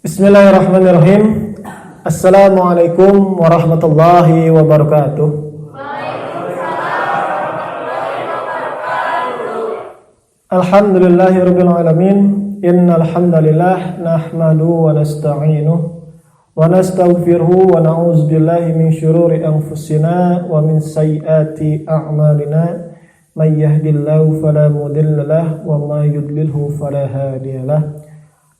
Bismillahirrahmanirrahim. Assalamualaikum warahmatullahi wabarakatuh. Alhamdulillahirabbil alamin. Innal hamdalillah nahmaduhu wa nasta'inuhu wa nastaghfiruhu wa na'udzu billahi min syururi anfusina wa min sayyiati a'malina. May yahdihillahu fala mudilla lahu wa may yudlilhu fala hadiyalah.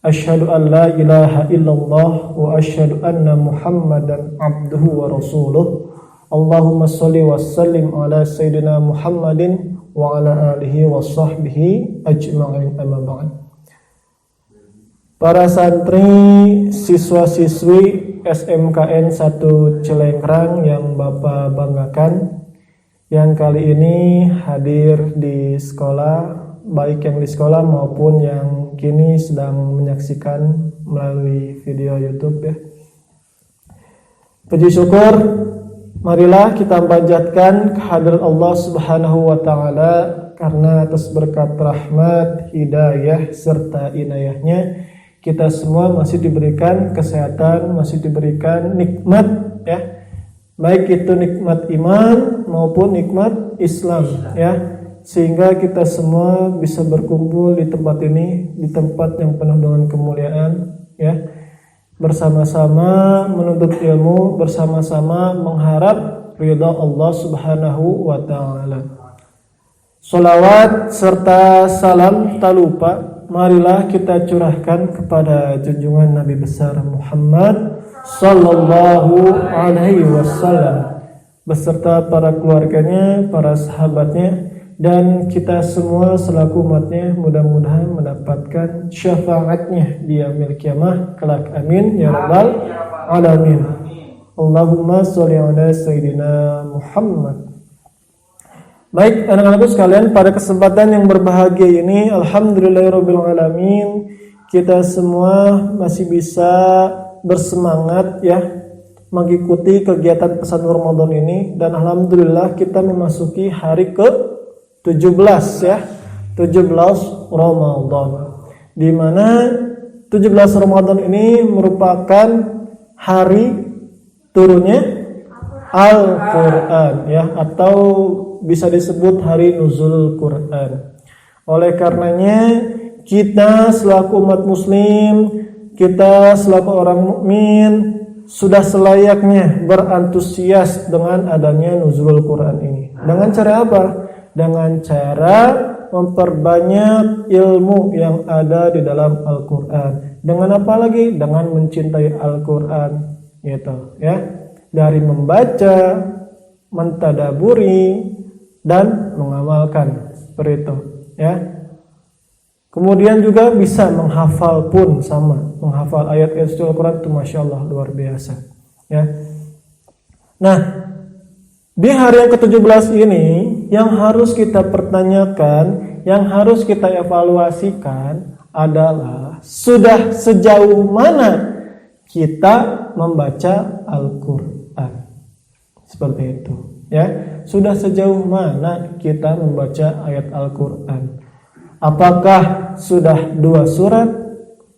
Asyhadu an la ilaha illallah wa asyhadu anna Muhammadan abduhu wa rasuluh. Allahumma shalli wa sallim ala sayyidina Muhammadin wa ala alihi wa sahbihi ajma'in, amma ba'd. Para santri, siswa-siswi SMKN 1 Cilengkrang yang Bapak banggakan, yang kali ini hadir di sekolah, baik yang di sekolah maupun yang kini sedang menyaksikan melalui video YouTube ya. Puji syukur, marilah kita panjatkan kehadirat Allah Subhanahu wa taala karena atas berkat rahmat, hidayah serta inayahnya kita semua masih diberikan kesehatan, masih diberikan nikmat ya. Baik itu nikmat iman maupun nikmat Islam ya. Sehingga kita semua bisa berkumpul di tempat ini, di tempat yang penuh dengan kemuliaan ya, bersama-sama menuntut ilmu, bersama-sama mengharap ridha Allah Subhanahu wa taala. Shalawat serta salam tak lupa marilah kita curahkan kepada junjungan Nabi besar Muhammad sallallahu alaihi wasallam beserta para keluarganya, para sahabatnya, dan kita semua selaku umatnya mudah-mudahan mendapatkan syafaatnya di yaumil kiamah kelak, amin ya rabbal alamin. Allahumma sholli ala sayyidina Muhammad. Baik anak-anakku sekalian, pada kesempatan yang berbahagia ini alhamdulillahirabbil alamin kita semua masih bisa bersemangat ya mengikuti kegiatan pesantren Ramadan ini, dan alhamdulillah kita memasuki hari ke 17 ya, 17 Ramadan, di mana 17 Ramadan ini merupakan hari turunnya Al-Quran ya, atau bisa disebut hari nuzul Quran. Oleh karenanya kita selaku umat muslim, kita selaku orang mukmin sudah selayaknya berantusias dengan adanya nuzulul Quran ini. Dengan cara apa? Dengan cara memperbanyak ilmu yang ada di dalam Al-Quran. Dengan apa lagi? Dengan mencintai Al-Quran gitu ya. Dari membaca, mentadaburi, dan mengamalkan seperti itu ya. Kemudian juga bisa menghafal pun sama. Menghafal ayat-ayat suci Al-Quran itu Masya Allah luar biasa ya. Nah, di hari yang ke-17 ini yang harus kita pertanyakan, yang harus kita evaluasikan adalah sudah sejauh mana kita membaca Al-Quran. Seperti itu ya. Sudah sejauh mana kita membaca ayat Al-Quran? Apakah sudah 2 surat?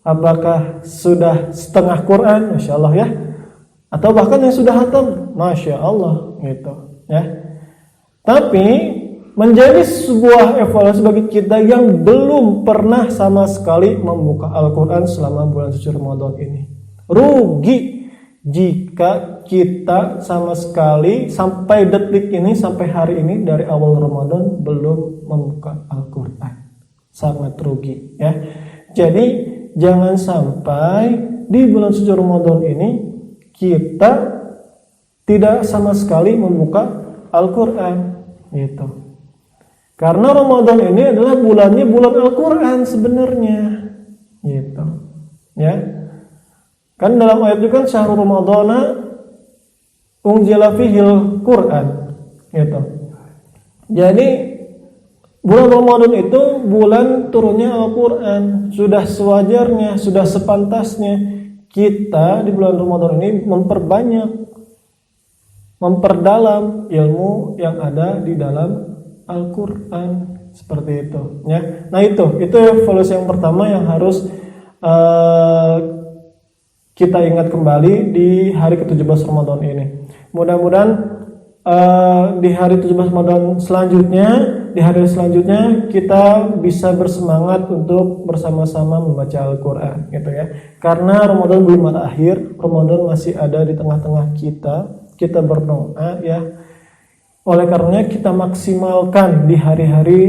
Apakah sudah setengah Quran? Masya Allah ya. Atau bahkan yang sudah hatam? Masya Allah gitu ya. Tapi menjadi sebuah evaluasi bagi kita yang belum pernah sama sekali membuka Al-Quran selama bulan suci Ramadan ini. Rugi jika kita sama sekali sampai detik ini, sampai hari ini dari awal Ramadan belum membuka Al-Quran. Sangat rugi ya. Jadi jangan sampai di bulan suci Ramadan ini kita tidak sama sekali membuka Al-Quran gitu. Karena Ramadan ini adalah bulannya bulan Al-Quran sebenarnya gitu ya. Kan dalam ayat itu kan syahrul Ramadhana unzila fihil Quran gitu. Jadi bulan Ramadan itu bulan turunnya Al-Quran. Sudah sewajarnya, sudah sepantasnya kita di bulan Ramadan ini memperbanyak, memperdalam ilmu yang ada di dalam Al-Quran. Seperti itu ya. Nah itu evaluasi yang pertama yang harus kita ingat kembali di hari ke-17 Ramadan ini. Mudah-mudahan di hari 17 Ramadan selanjutnya, di hari selanjutnya kita bisa bersemangat untuk bersama-sama membaca Al-Quran, gitu ya. Karena Ramadan belum berakhir, Ramadan masih ada di tengah-tengah kita berdoa, ya. Oleh karenanya kita maksimalkan di hari-hari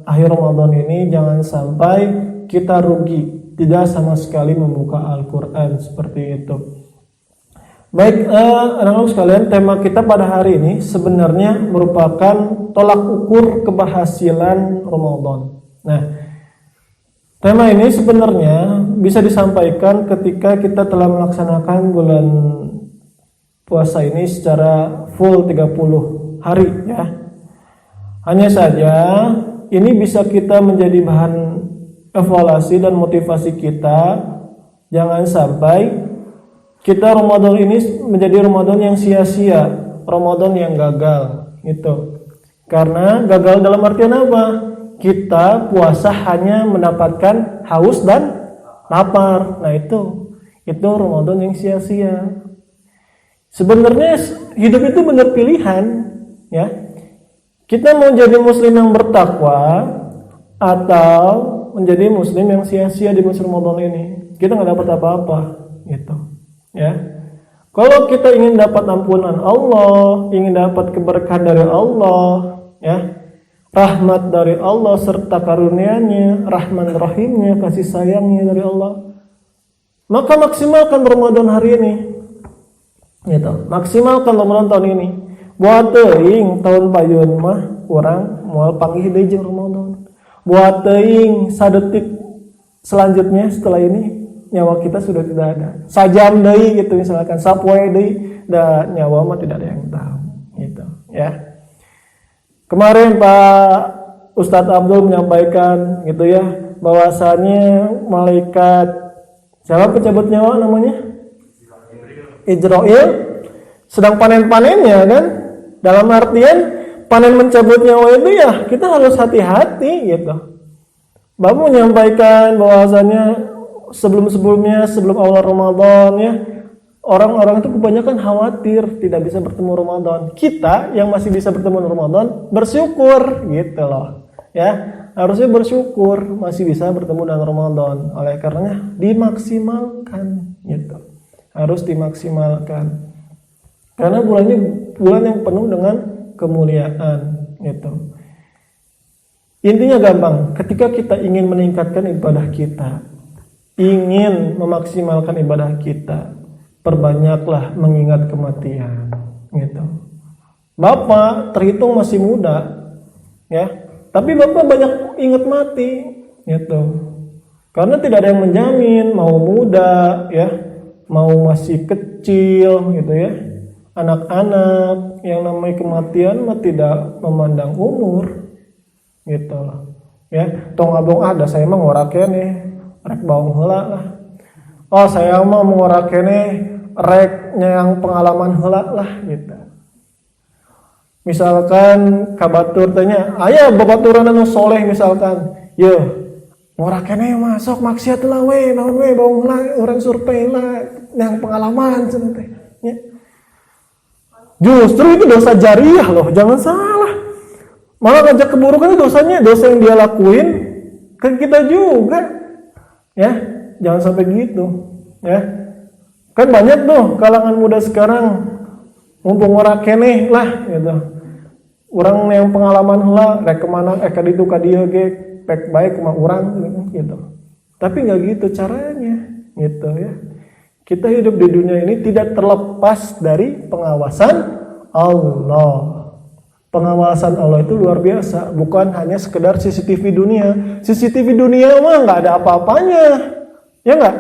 akhir Ramadan ini, jangan sampai kita rugi, tidak sama sekali membuka Al-Quran seperti itu. Baik, anak-anak sekalian, tema kita pada hari ini sebenarnya merupakan tolak ukur keberhasilan Ramadan. Nah, tema ini sebenarnya bisa disampaikan ketika kita telah melaksanakan bulan puasa ini secara full 30 hari, ya. Hanya saja ini bisa kita menjadi bahan evaluasi dan motivasi kita. Jangan sampai kita Ramadan ini menjadi Ramadan yang sia-sia, Ramadan yang gagal, gitu. Karena gagal dalam artian apa? Kita puasa hanya mendapatkan haus dan lapar. Nah, itu Ramadan yang sia-sia. Sebenarnya hidup itu benar pilihan, ya. Kita mau jadi muslim yang bertakwa atau menjadi muslim yang sia-sia di musim Ramadan ini. Kita nggak dapat apa-apa, gitu, ya. Kalau kita ingin dapat ampunan Allah, ingin dapat keberkahan dari Allah, ya, rahmat dari Allah serta karunia-Nya, Rahman Rahimnya, kasih sayangnya dari Allah, maka maksimalkan Ramadan hari ini, gitu. Maksimalkan Ramadan tahun ini. Buat teuing tahun payun mah urang moal panggih deui jeung Ramadan. Buat teuing sadetik selanjutnya setelah ini nyawa kita sudah tidak ada. Sajam deui gitu misalkan, sapoe deui da nyawa mah tidak ada yang tahu, gitu, ya. Kemarin Pak Ustadz Abdul menyampaikan, gitu ya, bahwasannya malaikat siapa pencabut nyawa namanya? Ijrail sedang panen-panennya, kan? Dalam artian panen mencabut nyawa itu, ya kita harus hati-hati, gitu. Bapak menyampaikan bahwasannya sebelum awal Ramadan, ya, orang-orang itu kebanyakan khawatir tidak bisa bertemu Ramadan. Kita yang masih bisa bertemu Ramadan bersyukur, gitu loh, ya. Harusnya bersyukur masih bisa bertemu dengan Ramadan. Oleh karenanya dimaksimalkan, gitu. Harus dimaksimalkan. Karena bulannya bulan yang penuh dengan kemuliaan, gitu. Intinya gampang, ketika kita ingin meningkatkan ibadah kita, ingin memaksimalkan ibadah kita, perbanyaklah mengingat kematian, gitu. Bapak terhitung masih muda, ya, tapi Bapak banyak ingat mati, gitu. Karena tidak ada yang menjamin mau muda, ya, mau masih kecil, gitu ya. Anak-anak yang namanya kematian mah tidak memandang umur, gitu loh, ya. Tong abong ada saya mah ngorakene rek baung heula lah. Oh, saya mah ngorakene rek yang pengalaman heula lah, gitu. Misalkan kabatur tanya, aya babaturan anu soleh misalkan, ye ngorakene masuk maksiat lah we, naon we baung heula urang survei lah yang pengalaman cenah teh, ya. Justru itu dosa jariah loh, jangan salah. Malah ngajak keburukan itu dosanya, dosa yang dia lakuin ke kita juga, ya. Jangan sampai gitu, ya. Kan banyak tuh kalangan muda sekarang mumpung ora keneh lah, gitu. Orang yang pengalaman heula rek kemana ka ditu ka dieu ge pek bae kumaha urang, gitu. Tapi enggak gitu caranya, gitu ya. Kita hidup di dunia ini tidak terlepas dari pengawasan Allah. Pengawasan Allah itu luar biasa, bukan hanya sekedar CCTV dunia. CCTV dunia mah nggak ada apa-apanya, ya nggak?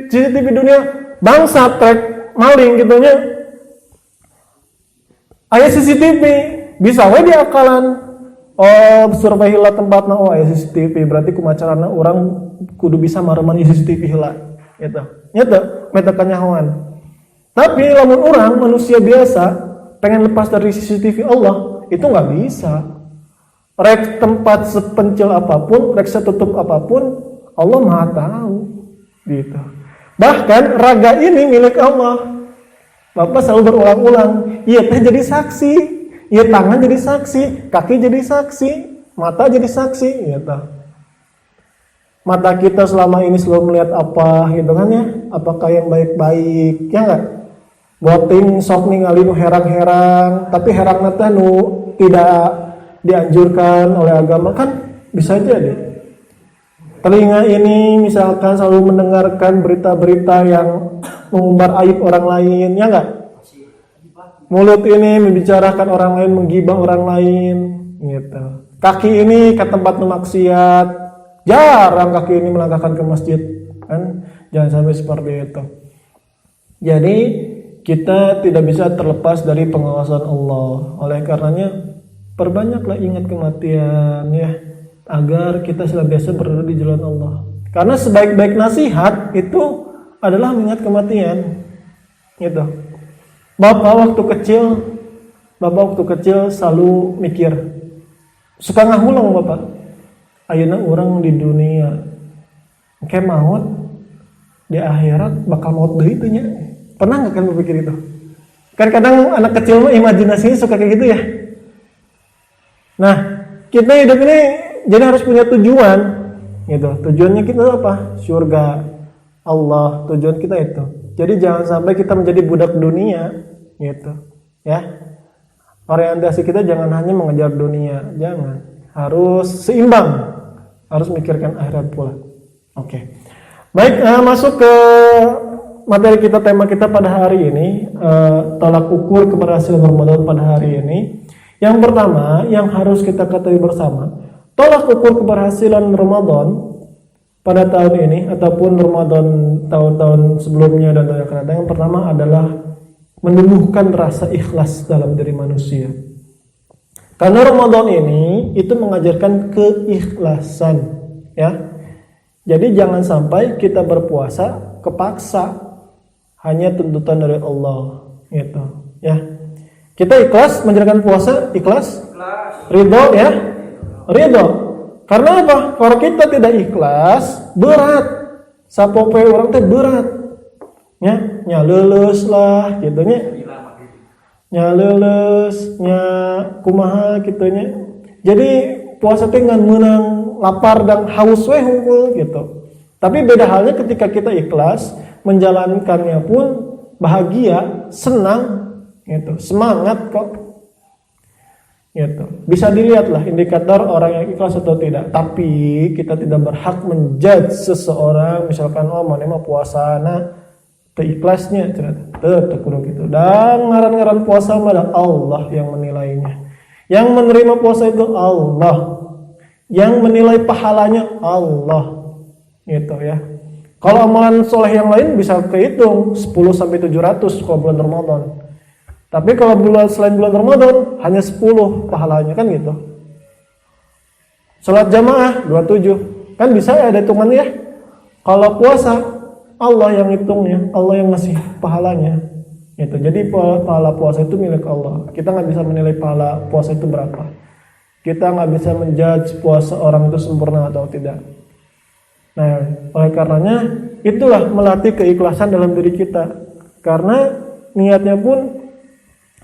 CCTV dunia bangsa trek maling gitunya. Aya CCTV bisa we diakalan. Oh, survei heula tempatna, oh aya CCTV berarti kumacarana orang kudu bisa mareman CCTV heula, gitu. Nyata meta kanyahoan. Tapi lamun orang manusia biasa pengen lepas dari CCTV Allah itu nggak bisa. Rek tempat sepencil apapun, rek setutup apapun, Allah Maha tahu, Gitu. Bahkan raga ini milik Allah. Bapak selalu berulang-ulang, iya teh jadi saksi, iya tangan jadi saksi, kaki jadi saksi, mata jadi saksi, gitu. Mata kita selama ini selalu melihat apa, gitu kan ya? Apakah yang baik-baik, ya nggak? Boting sok ningali nu herang-herang, tapi herang teh nu tidak dianjurkan oleh agama kan bisa jadi. Telinga ini misalkan selalu mendengarkan berita-berita yang mengumbar aib orang lain, ya enggak? Mulut ini membicarakan orang lain, menggibah orang lain, gitu. Kaki ini ke tempat maksiat, jarang kaki ini melangkahkan ke masjid, kan? Jangan sampai seperti itu. Jadi kita tidak bisa terlepas dari pengawasan Allah. Oleh karenanya perbanyaklah ingat kematian, ya, agar kita senantiasa berada di jalan Allah. Karena sebaik-baik nasihat itu adalah mengingat kematian. Gitu. Bapak waktu kecil selalu mikir, suka ngahulang Bapak. Ayeuna urang di dunia kayak maut, di akhirat bakal maut deui teh nya. Pernah enggak kan berpikir itu? Kan kadang anak kecil mah imajinasinya suka kayak gitu ya. Nah, kita hidup ini jadi harus punya tujuan, gitu. Tujuannya kita apa? Surga, Allah, tujuan kita itu. Jadi jangan sampai kita menjadi budak dunia, gitu. Ya, orientasi kita jangan hanya mengejar dunia, jangan. Harus seimbang, harus mikirkan akhirat pula. Oke. Baik, masuk ke materi kita, tema kita pada hari ini, tolak ukur keberhasilan Ramadan pada hari ini. Yang pertama, yang harus kita ketahui bersama, tolak ukur keberhasilan Ramadan pada tahun ini ataupun Ramadan tahun-tahun sebelumnya dan tahun yang akan datang, yang pertama adalah menumbuhkan rasa ikhlas dalam diri manusia. Karena Ramadan ini itu mengajarkan keikhlasan, ya. Jadi jangan sampai kita berpuasa kepaksa, hanya tuntutan dari Allah, gitu, ya. Kita ikhlas menjalankan puasa, ikhlas, ridho, ya, ridho. Karena apa? Kalau kita tidak ikhlas, berat. Sapope orang teh berat. Nya leuleus lah gitu nya. Nya leuleus, nya kumaha kitu nya. Jadi puasa teh ngan meunang lapar dan haus we hungkul gitu. Tapi beda halnya ketika kita ikhlas, menjalankannya pun bahagia, senang gitu, semangat kok. Gitu. Bisa dilihatlah indikator orang yang ikhlas atau tidak. Tapi kita tidak berhak menjudge seseorang, misalkan mana mah puasana teu ikhlasnya teu kudu gitu. Dan ngaran-ngaran puasa mah Allah yang menilainya. Yang menerima puasa itu Allah. Yang menilai pahalanya Allah. Gitu ya. Kalau amalan soleh yang lain bisa kehitung 10 sampai 700 kalau bulan Ramadan. Tapi kalau selain bulan Ramadan hanya 10 pahalanya, kan gitu. Salat jamaah 27, kan bisa ya ada hitungan ya. Kalau puasa Allah yang hitungnya, Allah yang ngasih pahalanya. Gitu. Jadi pahala puasa itu milik Allah. Kita nggak bisa menilai pahala puasa itu berapa. Kita nggak bisa menjudge puasa orang itu sempurna atau tidak. Nah, oleh karenanya itulah melatih keikhlasan dalam diri kita. Karena niatnya pun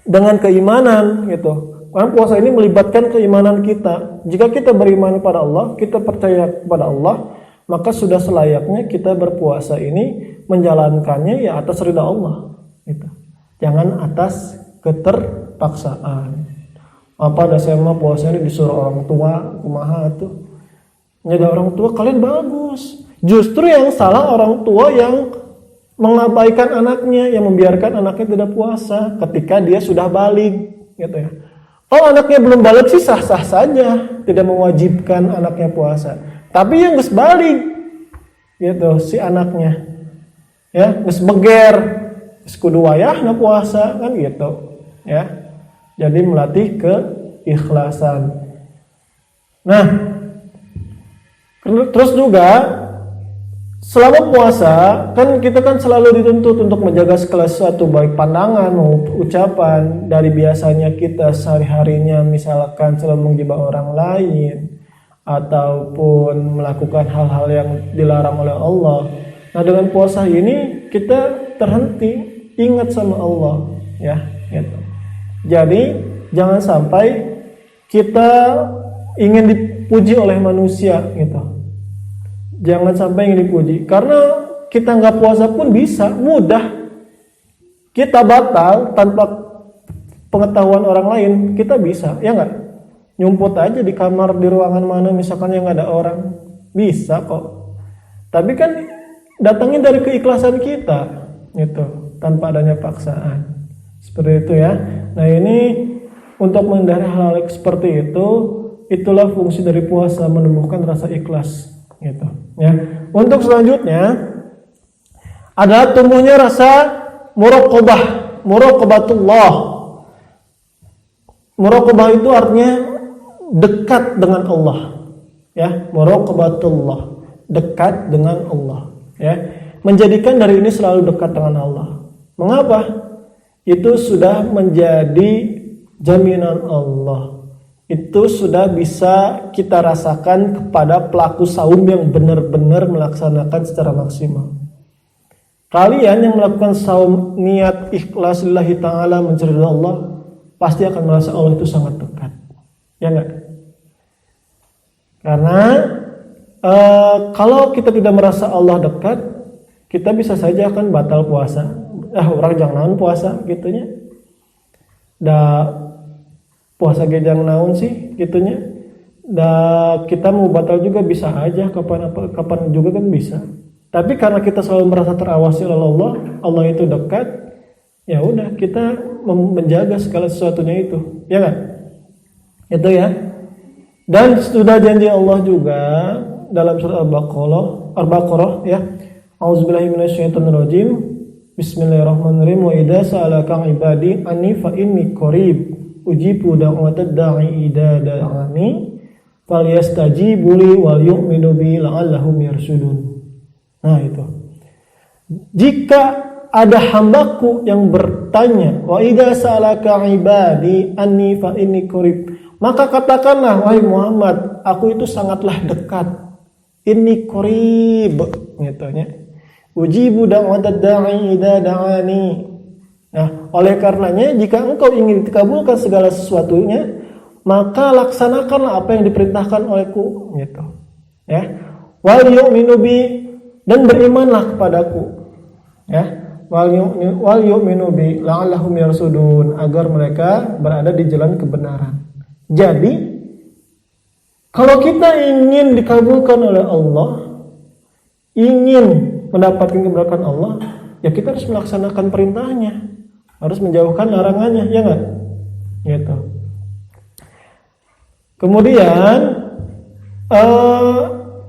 dengan keimanan gitu. Karena puasa ini melibatkan keimanan kita. Jika kita beriman kepada Allah, kita percaya kepada Allah, maka sudah selayaknya kita berpuasa ini menjalankannya ya atas ridha Allah gitu. Jangan atas keterpaksaan. Apa dasar mah puasanya disuruh orang tua, kumaha tuh. Nyada orang tua kalian bagus. Justru yang salah orang tua yang mengabaikan anaknya, yang membiarkan anaknya tidak puasa ketika dia sudah balik, gitu ya. Kalau anaknya belum balik sih sah-sah saja, tidak mewajibkan anaknya puasa. Tapi yang geus balik, gitu si anaknya, ya geus beger, geus kudu wayahna puasa kan gitu, ya. Jadi melatih keikhlasan. Nah, terus juga selama puasa kan kita kan selalu dituntut untuk menjaga segala sesuatu, baik pandangan maupun ucapan. Dari biasanya kita sehari-harinya misalkan selalu menggibah orang lain ataupun melakukan hal-hal yang dilarang oleh Allah, Nah, dengan puasa ini kita terhenti, ingat sama Allah, ya, gitu. Jadi jangan sampai kita ingin dipuji oleh manusia, gitu. Jangan sampai ingin dipuji, karena kita nggak puasa pun bisa, mudah. Kita batal tanpa pengetahuan orang lain, kita bisa, ya nggak? Nyumput aja di kamar, di ruangan mana misalkan yang nggak ada orang, bisa kok. Tapi kan datangnya dari keikhlasan kita, gitu, tanpa adanya paksaan. Seperti itu ya. Nah, ini untuk menghindari hal-hal seperti itu, itulah fungsi dari puasa, menumbuhkan rasa ikhlas, gitu. Ya. Untuk selanjutnya adalah tumbuhnya rasa muraqabatullah. Muraqabah itu artinya dekat dengan Allah, ya, muraqabatullah, dekat dengan Allah, ya, menjadikan dari ini selalu dekat dengan Allah. Mengapa? Itu sudah menjadi jaminan Allah. Itu sudah bisa kita rasakan kepada pelaku saum yang benar-benar melaksanakan secara maksimal. Kalian yang melakukan saum niat ikhlas lillahi ta'ala mencari Allah, pasti akan merasa Allah itu sangat dekat. Ya enggak? Karena kalau kita tidak merasa Allah dekat, kita bisa saja akan batal puasa. Orang jangan naon puasa gitunya. Puasa ge jangan naon sih gitunya. Kita mau batal juga bisa aja, kapan juga kan bisa. Tapi karena kita selalu merasa terawasi oleh Allah, Allah itu dekat, ya udah kita menjaga segala sesuatunya itu, ya kan? Itu ya. Dan sudah janji Allah juga dalam surah Al-Baqarah, ya. A'udzubillahi minasyaitonirrajim. Bismillahirrahmanirrahim. Wa idza sa'alaka 'ibadi anni fa inni qarib ujibu da'watad da'i idza da'ani falyastajibu li wal yu'minu bi la'allahum yarshudun. Nah, itu. Jika ada hambaku yang bertanya, wa idza sa'alaka 'ibadi anni fa inni qarib, maka katakanlah, wahai Muhammad, aku itu sangatlah dekat. Inni qarib, gitu ya. Ujibu da'watad da'i idza da'ani. Nah, oleh karenanya jika engkau ingin dikabulkan segala sesuatunya, maka laksanakanlah apa yang diperintahkan olehku, gitu. Ya. Wal yu'minu bi, dan berimanlah kepadaku, ya, wal yu'minu bi la'allahum yarsudun, agar mereka berada di jalan kebenaran. Jadi kalau kita ingin dikabulkan oleh Allah, ingin mendapatkan keberkahan Allah, ya kita harus melaksanakan perintahnya, harus menjauhkan larangannya, ya enggak? Gitu. Kemudian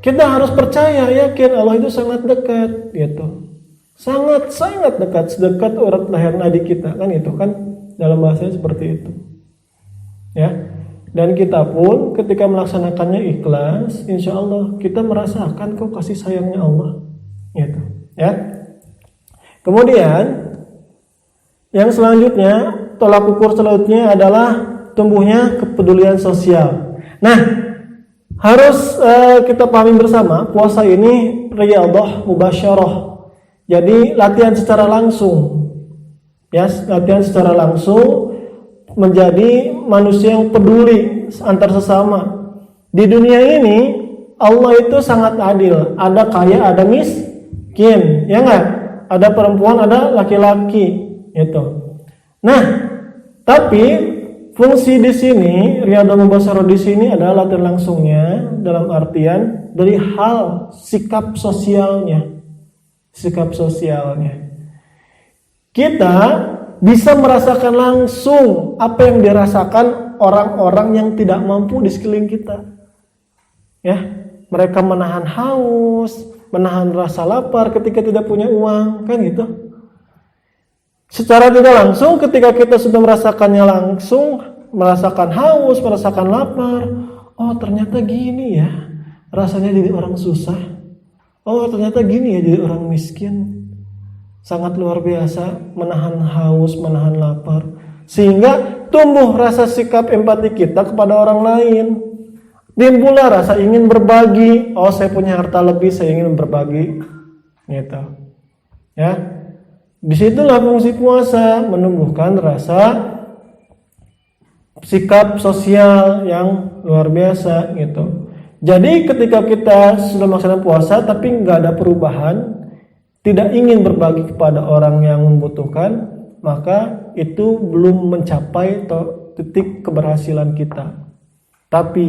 kita harus percaya, yakin Allah itu sangat dekat, gitu. Sangat dekat, sedekat urat leher nadi kita, kan itu kan dalam bahasanya seperti itu. Ya. Dan kita pun ketika melaksanakannya ikhlas, insya Allah kita merasakan kok kasih sayangnya Allah, gitu. Ya. Kemudian yang selanjutnya, tolak ukur selanjutnya adalah tumbuhnya kepedulian sosial. Nah, harus kita pahami bersama, puasa ini riyadhah mubasyarah. Jadi latihan secara langsung. Ya, latihan secara langsung menjadi manusia yang peduli antar sesama. Di dunia ini Allah itu sangat adil. Ada kaya, ada miskin, ya enggak? Ada perempuan, ada laki-laki, gitu. Nah, tapi fungsi di sini, riyadhah mubasyarah di sini adalah latihan langsungnya dalam artian dari hal sikap sosialnya. Sikap sosialnya. Kita bisa merasakan langsung apa yang dirasakan orang-orang yang tidak mampu di sekeliling kita. Ya, mereka menahan haus, menahan rasa lapar ketika tidak punya uang, kan gitu. Secara tidak langsung ketika kita sudah merasakannya langsung, merasakan haus, merasakan lapar, oh ternyata gini ya rasanya jadi orang susah, oh ternyata gini ya jadi orang miskin. Sangat luar biasa menahan haus, menahan lapar, sehingga tumbuh rasa sikap empati kita kepada orang lain. Timbullah rasa ingin berbagi, oh saya punya harta lebih, saya ingin berbagi Gitu. Ya. Disitulah fungsi puasa, menumbuhkan rasa sikap sosial yang luar biasa gitu. Jadi ketika kita sudah melaksanakan puasa tapi nggak ada perubahan, tidak ingin berbagi kepada orang yang membutuhkan, maka itu belum mencapai titik keberhasilan kita. Tapi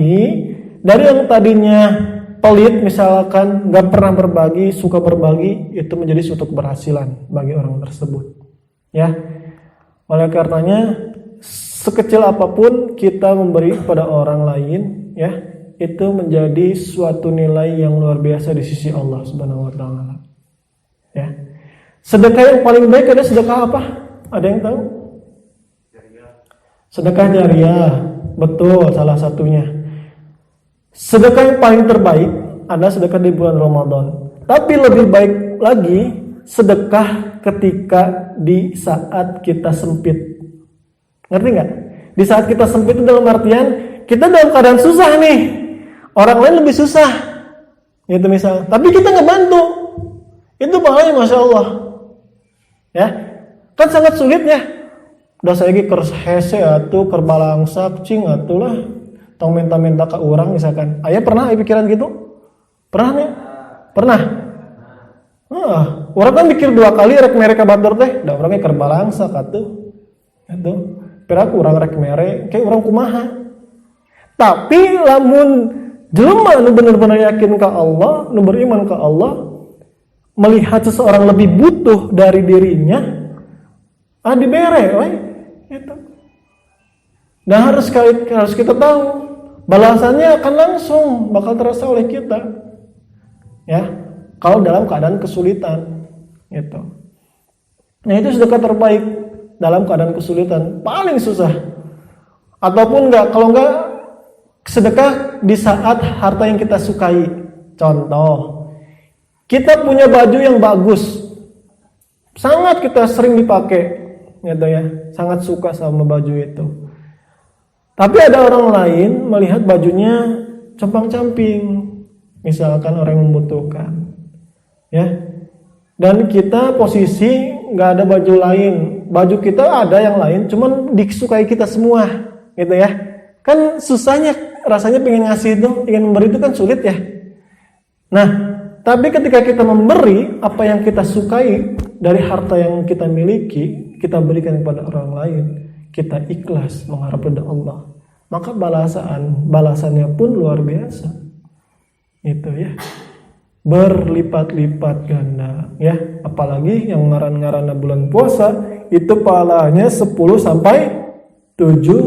dari yang tadinya pelit, misalkan nggak pernah berbagi, suka berbagi, itu menjadi suatu keberhasilan bagi orang tersebut. Ya, oleh karenanya sekecil apapun kita memberi kepada orang lain, ya, itu menjadi suatu nilai yang luar biasa di sisi Allah Subhanahu Wa Taala. Ya, sedekah yang paling baik ada sedekah apa? Ada yang tahu? Sedekah jariyah, betul, salah satunya. Sedekah yang paling terbaik adalah sedekah di bulan Ramadan. Tapi lebih baik lagi sedekah ketika di saat kita sempit. Ngerti nggak? Di saat kita sempit itu dalam artian kita dalam keadaan susah nih. Orang lain lebih susah. Gitu misal. Tapi kita nggak bantu. Itu pahalanya Masya Allah. Ya. Kan sangat sulit ya. Udah saya lagi kerhese atau kerbalangsa cing atulah. Tong minta-minta ke orang misalkan. Ayah pernah pikiran gitu? Pernah nih? Pernah? Orang kan mikir 2 kali rek mere ka batur teh, da orangnya kerbalangsa katuh. Itu. Pira kurang rek mere kayak orang kumaha. Tapi lamun jelema nu bener-bener yakin ka Allah, nu beriman ka Allah, melihat seseorang lebih butuh dari dirinya, dibere we. Gitu. Dan harus kita tahu balasannya akan langsung bakal terasa oleh kita, ya. Kalau dalam keadaan kesulitan, gitu. Nah itu sedekah terbaik dalam keadaan kesulitan, paling susah. Ataupun kalau enggak sedekah di saat harta yang kita sukai. Contoh, kita punya baju yang bagus, sangat kita sering dipakai, gitu ya. Sangat suka sama baju itu. Tapi ada orang lain melihat bajunya compang-camping, misalkan orang yang membutuhkan, ya. Dan kita posisi nggak ada baju lain, baju kita ada yang lain, cuman disukai kita semua, gitu ya. Kan susahnya, rasanya pengen ngasih itu, ingin memberi itu kan sulit ya. Nah, tapi ketika kita memberi apa yang kita sukai dari harta yang kita miliki, kita berikan kepada orang lain, kita ikhlas mengharap ridha Allah, maka balasannya pun luar biasa. Itu ya. Berlipat-lipat ganda ya. Apalagi yang ngaran-ngaranna bulan puasa itu pahalanya 10 sampai 700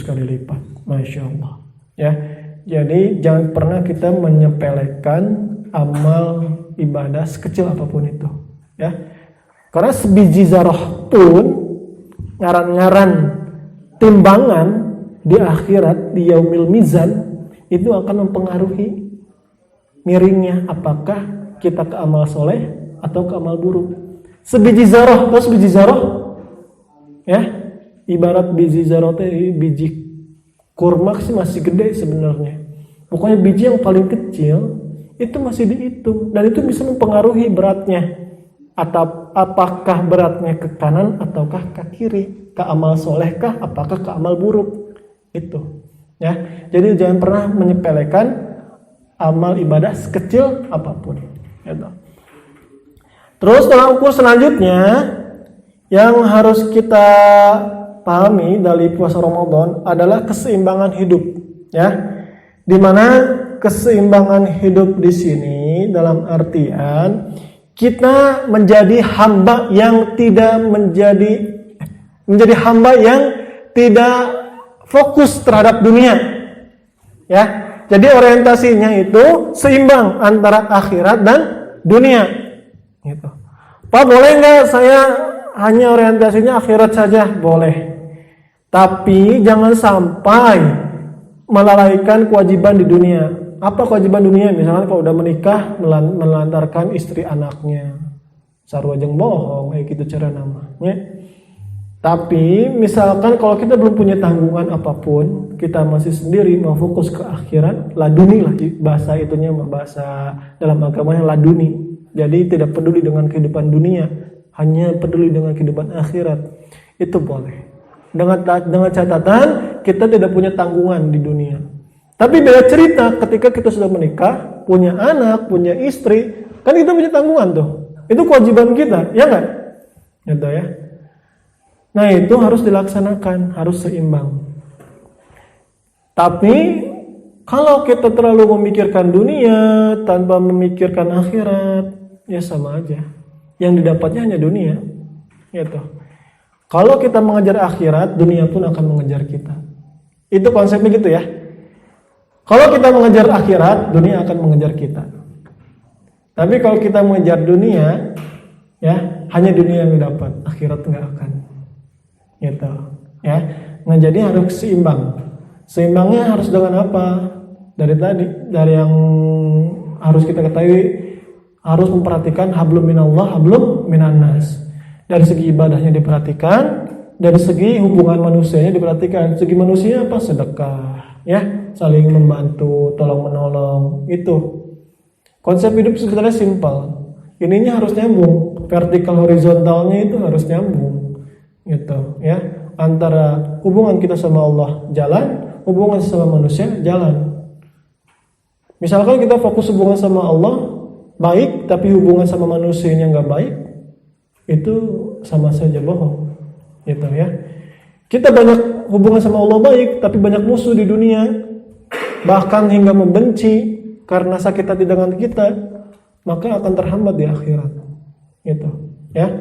kali lipat. Masya Allah. Ya. Jadi jangan pernah kita menyepelekan amal ibadah sekecil apapun itu, ya. Karena sebiji zarah pun ngaran-ngaran timbangan di akhirat, di yaumil mizan, itu akan mempengaruhi miringnya apakah kita ke amal soleh atau ke amal buruk. Sebiji zarah, terus biji zarah, ya, ibarat biji zarah teh biji kurma sih masih gede sebenarnya. Pokoknya biji yang paling kecil itu masih dihitung dan itu bisa mempengaruhi beratnya. Atau apakah beratnya ke kanan ataukah ke kiri, ke amal soleh kah, apakah ke amal buruk, itu ya. Jadi jangan pernah menyepelekan amal ibadah sekecil apapun, gitu. Terus dalam ukur selanjutnya yang harus kita pahami dari puasa Ramadan adalah keseimbangan hidup, ya. Dimana keseimbangan hidup di sini dalam artian kita menjadi hamba yang tidak menjadi hamba yang tidak fokus terhadap dunia, ya. Jadi orientasinya itu seimbang antara akhirat dan dunia, gitu. Pak, boleh nggak saya hanya orientasinya akhirat saja? Boleh, tapi jangan sampai melalaikan kewajiban di dunia. Apa kewajiban dunia? Misalnya kalau udah menikah melantarkan istri anaknya, sarua jeung bohong, kayak gitu cara namanya. Tapi misalkan kalau kita belum punya tanggungan apapun, kita masih sendiri mau fokus ke akhirat, laduni lah bahasa itunya, bahasa dalam agamanya laduni, Jadi tidak peduli dengan kehidupan dunia, hanya peduli dengan kehidupan akhirat. Itu boleh. Dengan catatan kita tidak punya tanggungan di dunia. Tapi beda cerita ketika kita sudah menikah, punya anak, punya istri, kan kita punya tanggungan tuh. Itu kewajiban kita, ya kan? Gitu ya. Nah, itu harus dilaksanakan, harus seimbang. Tapi kalau kita terlalu memikirkan dunia tanpa memikirkan akhirat, ya sama aja. Yang didapatnya hanya dunia. Gitu. Kalau kita mengejar akhirat, dunia pun akan mengejar kita. Itu konsepnya gitu ya. Kalau kita mengejar akhirat, dunia akan mengejar kita. Tapi kalau kita mengejar dunia, ya hanya dunia yang didapat, akhirat nggak akan. Gitu. Ya. Nah, jadi harus seimbang. Seimbangnya harus dengan apa? Dari yang harus kita ketahui, harus memperhatikan hablum minallah, hablum minannas. Dari segi ibadahnya diperhatikan, dari segi hubungan manusianya diperhatikan. Segi manusia apa? Sedekah, ya, saling membantu, tolong menolong. Itu konsep hidup sebenarnya simpel. Ininya harus nyambung, vertikal horizontalnya itu harus nyambung, gitu, ya. Antara hubungan kita sama Allah jalan, hubungan sama manusia jalan. Misalkan kita fokus hubungan sama Allah baik, tapi hubungan sama manusianya nggak baik, itu sama saja bohong, gitu ya. Kita banyak hubungan sama Allah baik, tapi banyak musuh di dunia, bahkan hingga membenci karena sakit hati dengan kita, maka akan terhambat di akhirat, gitu ya.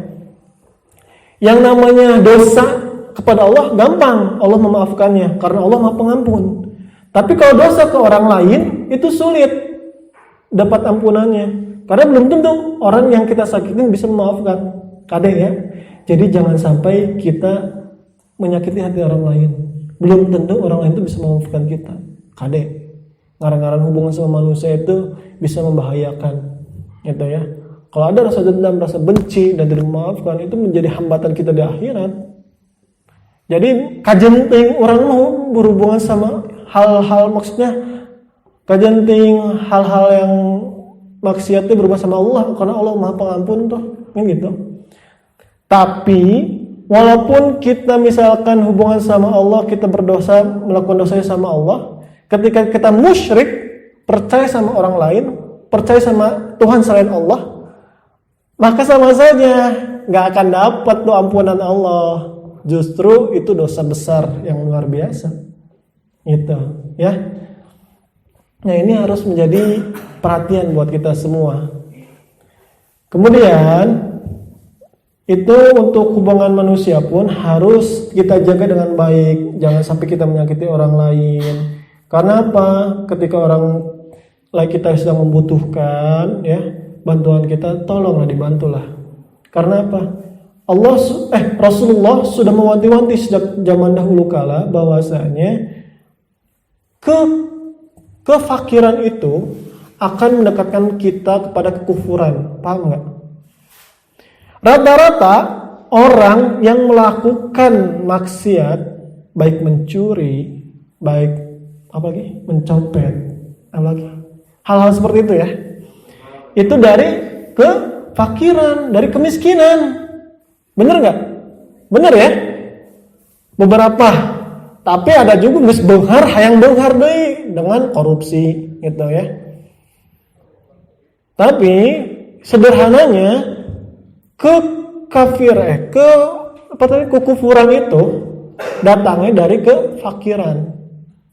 Yang namanya dosa kepada Allah gampang, Allah memaafkannya karena Allah Maha Pengampun. Tapi kalau dosa ke orang lain itu sulit dapat ampunannya, karena belum tentu orang yang kita sakitin bisa memaafkan. Kade ya. Jadi jangan sampai kita menyakiti hati orang lain. Belum tentu orang lain itu bisa memaafkan kita. Kade. Ngarang-ngarang hubungan sama manusia itu bisa membahayakan, gitu ya. Kalau ada rasa dendam, rasa benci dan tidak memaafkan, itu menjadi hambatan kita di akhirat. Jadi kajian ting orang mau berhubungan sama hal-hal, maksudnya kajian ting hal-hal yang maksiatnya berhubungan sama Allah, karena Allah Maha Pengampun tuh, kan gitu. Tapi walaupun kita misalkan hubungan sama Allah, kita berdosa, melakukan dosanya sama Allah, ketika kita musyrik, percaya sama orang lain, percaya sama Tuhan selain Allah, maka sama saja nggak akan dapat tuh ampunan Allah. Justru itu dosa besar yang luar biasa, gitu ya. Nah, ini harus menjadi perhatian buat kita semua. Kemudian itu untuk hubungan manusia pun harus kita jaga dengan baik, jangan sampai kita menyakiti orang lain. Karena apa? Ketika orang lain kita sedang membutuhkan, ya, bantuan kita, tolonglah, dibantulah. Karena apa? Rasulullah sudah mewanti-wanti sejak zaman dahulu kala bahwasanya kefakiran itu akan mendekatkan kita kepada kekufuran. Paham nggak? Rata-rata orang yang melakukan maksiat, baik mencuri, baik apalagi mencopet, apalagi hal-hal seperti itu ya, itu dari kefakiran, dari kemiskinan. Bener nggak? Bener ya? Beberapa. Tapi ada juga geus beunghar hayang beunghar deui dengan korupsi, gitu ya. Tapi sederhananya kekufuran itu datangnya dari kefakiran,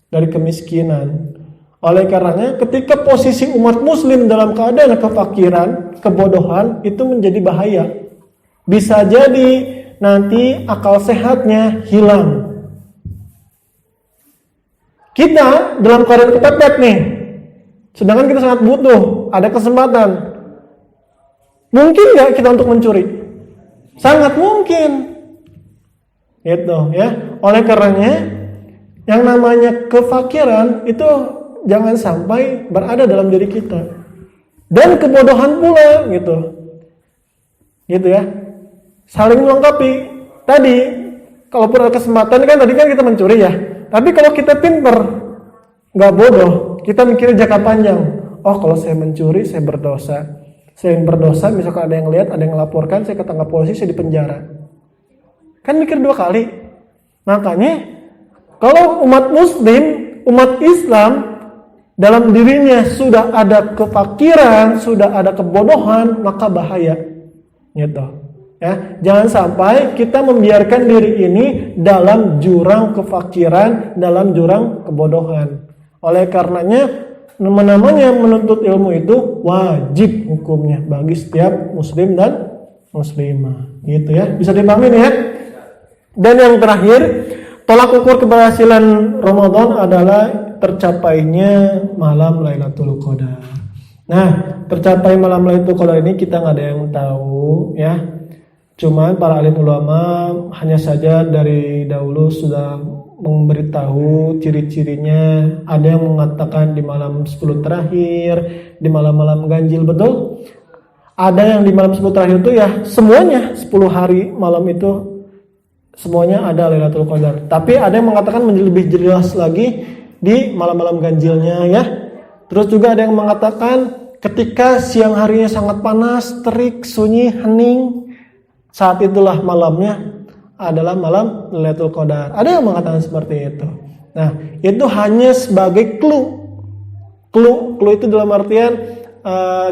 dari kemiskinan. Oleh karenanya ketika posisi umat muslim dalam keadaan kefakiran, kebodohan, itu menjadi bahaya. Bisa jadi nanti akal sehatnya hilang. Kita dalam keadaan kepepet nih, sedangkan kita sangat butuh, ada kesempatan. Mungkin nggak kita untuk mencuri? Sangat mungkin. Gitu ya. Oleh karenanya yang namanya kefakiran itu jangan sampai berada dalam diri kita. Dan kebodohan pula, gitu. Gitu ya. Saling melengkapi. Tadi kalaupun ada kesempatan kan tadi kan kita mencuri ya. Tapi kalau kita pinter, nggak bodoh, kita mikirnya jangka panjang. Oh, kalau saya mencuri saya berdosa. Selain berdosa, misalkan ada yang lihat, ada yang laporkan, saya ketangkap polisi, saya dipenjara. Kan mikir 2 kali. Makanya kalau umat muslim, umat Islam dalam dirinya sudah ada kefakiran, sudah ada kebodohan, maka bahaya. Gitu. Ya, jangan sampai kita membiarkan diri ini dalam jurang kefakiran, dalam jurang kebodohan. Oleh karenanya namanya menuntut ilmu itu wajib hukumnya bagi setiap muslim dan muslimah. Gitu ya. Bisa dipahami ya? Dan yang terakhir, tolak ukur keberhasilan Ramadan adalah tercapainya malam Lailatul Qadar. Nah, tercapai malam Lailatul Qadar ini kita nggak ada yang tahu ya. Cuman para alim ulama hanya saja dari dahulu sudah memberitahu ciri-cirinya. Ada yang mengatakan di malam 10 terakhir, di malam-malam ganjil, betul? Ada yang di malam 10 terakhir itu ya semuanya 10 hari malam itu semuanya ada Lailatul Qadar. Tapi ada yang mengatakan lebih jelas lagi di malam-malam ganjilnya ya. Terus juga ada yang mengatakan ketika siang harinya sangat panas, terik, sunyi, hening, saat itulah malamnya adalah malam Lailatul Qadar. Ada yang mengatakan seperti itu. Nah, itu hanya sebagai clue. Clue itu dalam artian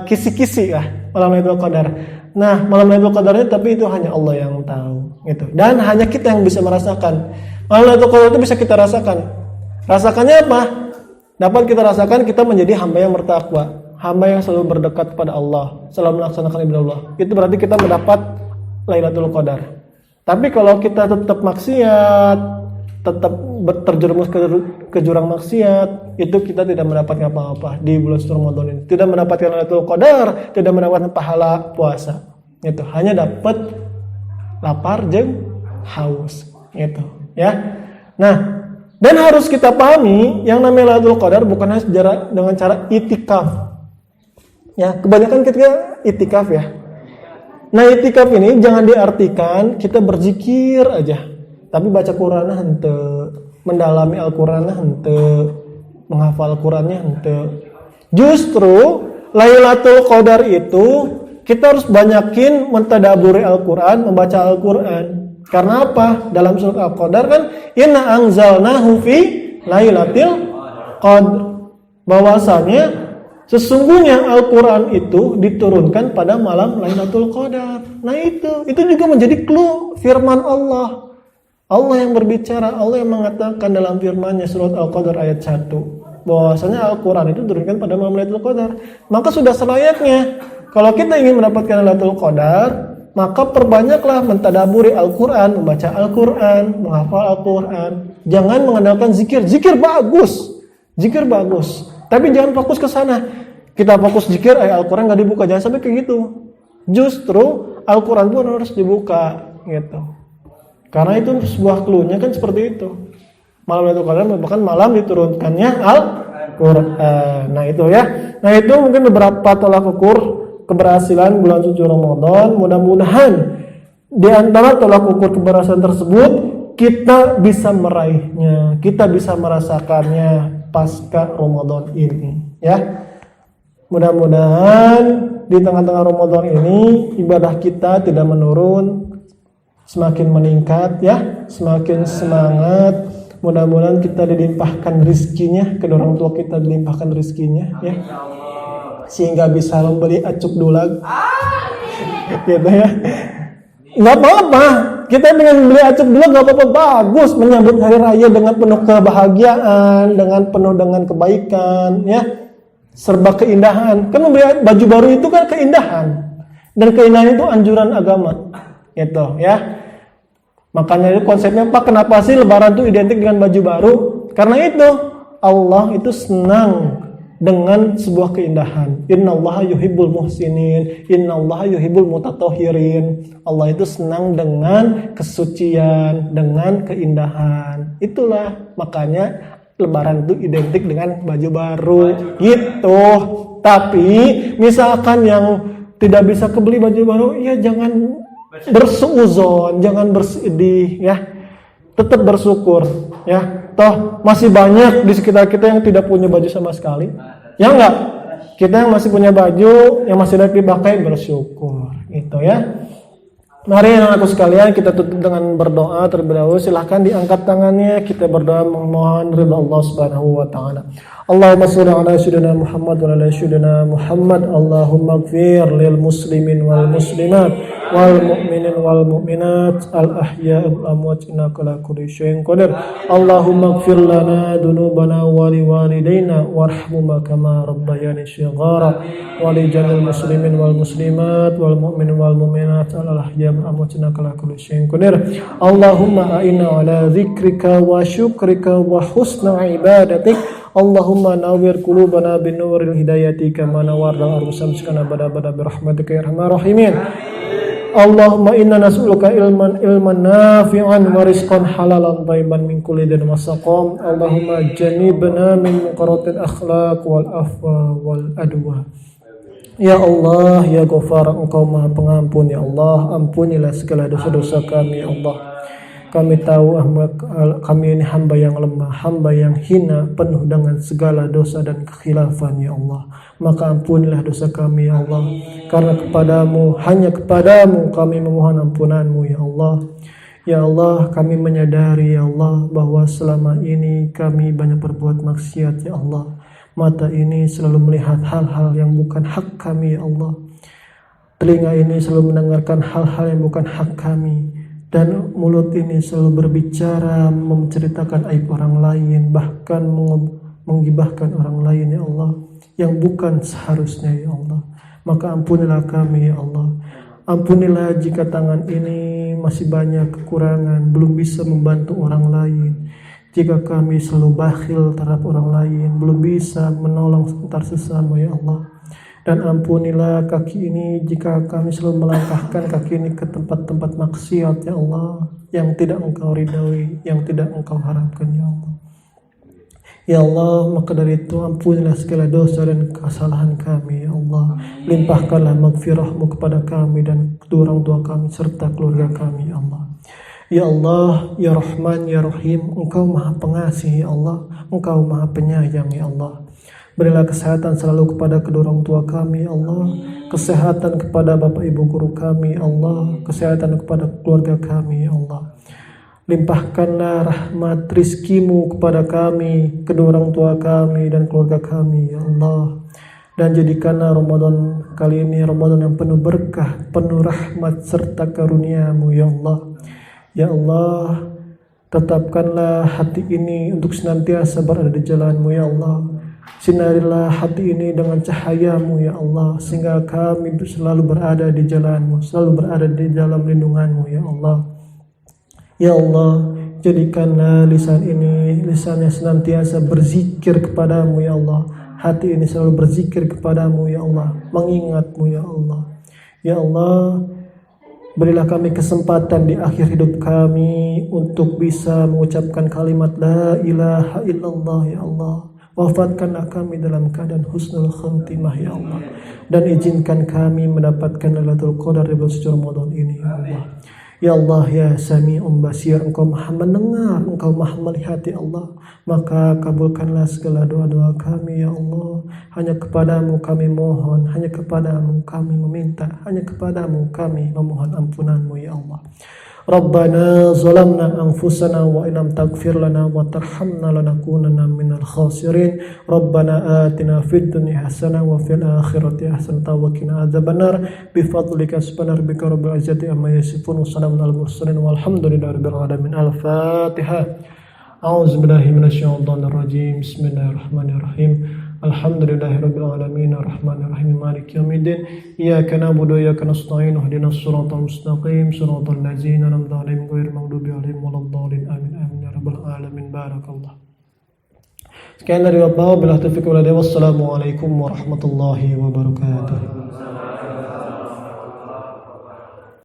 kisi-kisi ya, malam Lailatul Qadar. Nah, malam Lailatul Qadarnya tapi itu hanya Allah yang tahu gitu. Dan hanya kita yang bisa merasakan. Malam Lailatul Qadar itu bisa kita rasakan. Rasakannya apa? Dapat kita rasakan kita menjadi hamba yang bertakwa, hamba yang selalu berdekat kepada Allah, selalu melaksanakan ibadah Allah. Itu berarti kita mendapat Lailatul Qadar. Tapi kalau kita tetap maksiat, tetap terjerumus ke jurang maksiat, itu kita tidak mendapatkan apa-apa di bulan suci Ramadan ini. Tidak mendapatkan Lailatul Qadar, tidak mendapatkan pahala puasa. Itu hanya dapat lapar jeung haus. Itu, ya. Nah, dan harus kita pahami yang namanya Lailatul Qadar bukan hanya dengan cara itikaf. Ya, kebanyakan kita itikaf ya. Nah, itikaf ini jangan diartikan kita berzikir aja, tapi baca Qur'annya henteu, mendalami Al-Qur'annya henteu, menghafal Qur'annya henteu. Justru Lailatul Qadar itu kita harus banyakin mentadaburi Al-Qur'an, membaca Al-Qur'an. Karena apa? Dalam surat Al-Qadar kan inna anzalnahu fi Lailatul Qadar. Bahwasanya sesungguhnya Al-Quran itu diturunkan pada malam Lailatul Qadar. Nah itu juga menjadi clue firman Allah. Allah yang berbicara, Allah yang mengatakan dalam firman-Nya surat Al-Qadar ayat 1 bahwasanya Al-Quran itu diturunkan pada malam Lailatul Qadar. Maka sudah selayaknya kalau kita ingin mendapatkan Lailatul Qadar, maka perbanyaklah mentadaburi Al-Quran, membaca Al-Quran, menghafal Al-Quran. Jangan mengandalkan zikir. Zikir bagus. Tapi jangan fokus ke sana. Kita fokus zikir, Al-Quran nggak dibuka. Jangan sampai kayak gitu. Justru Al-Quran pun harus dibuka, gitu. Karena itu sebuah clue-nya kan seperti itu. Malam Lailatul Qadar merupakan malam diturunkannya Al-Quran. Nah itu ya. Nah itu mungkin beberapa tolak ukur keberhasilan bulan suci Ramadan. Mudah-mudahan di antara tolak ukur keberhasilan tersebut kita bisa meraihnya, kita bisa merasakannya pasca Ramadan ini, ya. Mudah-mudahan di tengah-tengah Ramadan ini ibadah kita tidak menurun, semakin meningkat, ya, semakin semangat. Mudah-mudahan kita dilimpahkan rizkinya, kedua orang tua kita dilimpahkan rizkinya, ya, sehingga bisa membeli acuk dulag, gitu ya. Nggak apa-apa, kita dengan beli acuk dulag nggak apa-apa, bagus menyambut hari raya dengan penuh kebahagiaan, dengan kebaikan, ya, serba keindahan. Kan membeli baju baru itu kan keindahan, dan keindahan itu anjuran agama, gitu, ya. Makanya itu konsepnya Pak, kenapa sih Lebaran itu identik dengan baju baru? Karena itu Allah itu senang dengan sebuah keindahan. Innallaha yuhibbul muhsinin, innallaha yuhibbul mutatahhirin. Allah itu senang dengan kesucian, dengan keindahan. Itulah makanya Lebaran itu identik dengan baju baru, gitu. Tapi misalkan yang tidak bisa kebeli baju baru, ya jangan bersuuzon, jangan bersedih, ya. Tetap bersyukur, ya. Toh masih banyak di sekitar kita yang tidak punya baju sama sekali. Ya enggak? Kita yang masih punya baju, yang masih layak dipakai, bersyukur. Gitu ya. Mari anak-anakku sekalian, kita tutup dengan berdoa terlebih dahulu. Silahkan diangkat tangannya, kita berdoa memohon ridha Allah Subhanahu wa taala. Allahumma shalli ala sayyidina Muhammad wa ala sayyidina Muhammad. Allahumma ighfir lil muslimin wal muslimat wal mu'minin wal mu'minat al ahya'i wal amwat innaka ala kulli syai'in qadir. Allahumma ighfir lana dzunubana wa li walidayna warhamhuma kama rabbayani shighara wa li jami'il muslimin wal muslimat wal mu'minin wal mu'minat al ahya'i wal amwat innaka ala kulli syai'in qadir. Allahumma a'inna ala dzikrika wa syukrika wa husna ibadatik. Allahumma nawwir qulubana bin nuril hidayati kama nawwarta al-arsam sikana bada-bada birahmatika ya arhamar rahimin. Allahumma inna nas'aluka ilman nafi'an wa rizqan halalan thayyiban min kulli dhanbin wa saqam. Allahumma janibna min muqarratil akhlaq wal afwa wal adwa. Ya Allah, ya Ghafar, Engkau Maha Pengampun. Ya Allah, ampunilah segala dosa-dosa kami. Ya Allah, kami tahu kami ini hamba yang lemah, hamba yang hina, penuh dengan segala dosa dan kekhilafan. Ya Allah, maka ampunilah dosa kami. Ya Allah, karena hanya kepadamu kami memohon ampunanmu. Ya Allah, ya Allah, kami menyadari ya Allah bahwa selama ini kami banyak berbuat maksiat. Ya Allah, mata ini selalu melihat hal-hal yang bukan hak kami. Ya Allah, telinga ini selalu mendengarkan hal-hal yang bukan hak kami. Dan mulut ini selalu berbicara, menceritakan aib orang lain, bahkan menggibahkan orang lain. Ya Allah, yang bukan seharusnya. Ya Allah, maka ampunilah kami. Ya Allah, ampunilah jika tangan ini masih banyak kekurangan, belum bisa membantu orang lain. Jika kami selalu bakhil terhadap orang lain, belum bisa menolong antar sesama. Ya Allah, dan ampunilah kaki ini jika kami selalu melangkahkan kaki ini ke tempat-tempat maksiat. Ya Allah, yang tidak Engkau ridhoi, yang tidak Engkau harapkan. Ya Allah, ya Allah, maka dari itu ampunilah segala dosa dan kesalahan kami. Ya Allah, limpahkanlah maghfirah-Mu kepada kami dan kedua orang tua kami serta keluarga kami. Ya Allah, ya Allah, ya Rahman, ya Rahim, Engkau Maha Pengasih. Ya Allah, Engkau Maha Penyayang. Ya Allah, berilah kesehatan selalu kepada kedua orang tua kami. Ya Allah, kesehatan kepada bapak ibu guru kami. Ya Allah, kesehatan kepada keluarga kami. Ya Allah, limpahkanlah rahmat rizki-Mu kepada kami, kedua orang tua kami dan keluarga kami. Ya Allah, dan jadikanlah Ramadan kali ini Ramadan yang penuh berkah, penuh rahmat serta karunia-Mu. Ya Allah, ya Allah, tetapkanlah hati ini untuk senantiasa berada di jalan-Mu. Ya Allah, sinarilah hati ini dengan cahaya-Mu. Ya Allah, sehingga kami selalu berada di jalan-Mu, selalu berada di dalam lindungan-Mu. Ya Allah, ya Allah, jadikanlah lisan ini lisan yang senantiasa berzikir kepada-Mu. Ya Allah, hati ini selalu berzikir kepada-Mu. Ya Allah, mengingat-Mu. Ya Allah, ya Allah, berilah kami kesempatan di akhir hidup kami untuk bisa mengucapkan kalimat la ilaha illallah. Ya Allah, wafatkanlah kami dalam keadaan husnul khatimah. Ya Allah, dan izinkan kami mendapatkan Lailatul Qadar di bulan suci Ramadan ini. Ya Allah, ya Allah, ya Sami'un Basir, Engkau Maha mendengar, Engkau Maha melihat. Ya Allah, maka kabulkanlah segala doa-doa kami. Ya Allah, hanya kepadamu kami mohon, hanya kepadamu kami meminta, hanya kepadamu kami memohon ampunan-Mu. Ya Allah, Rabbana zalamna anfusana wa illam taghfir lana wa tarhamna lanakunanna minal khasirin. Rabbana atina fid dunya hasanah wa fil akhirati hasanah wa qina adzabannar. Bi fadlika subhana rabbika rabbil izzati amma yasifun wa salamun alal mursalin walhamdulillahi rabbil alamin. Al-Fatihah. A'udzu billahi minasyaitonir rajim. Bismillahirrahmanirrahim. Alhamdulillahirabbil alamin arrahmanir rahim maliki yaumiddin iyyaka na'budu wa iyyaka nasta'in ihdinas siratal mustaqim siratal ladzina an'amta 'alaihim ghairil maghdubi 'alaihim waladdallin amin amin ya rabbal alamin barakallah. Sekian dari Bapak, bila taufiq wal hidayah. Wassalamualaikum warahmatullahi wabarakatuh.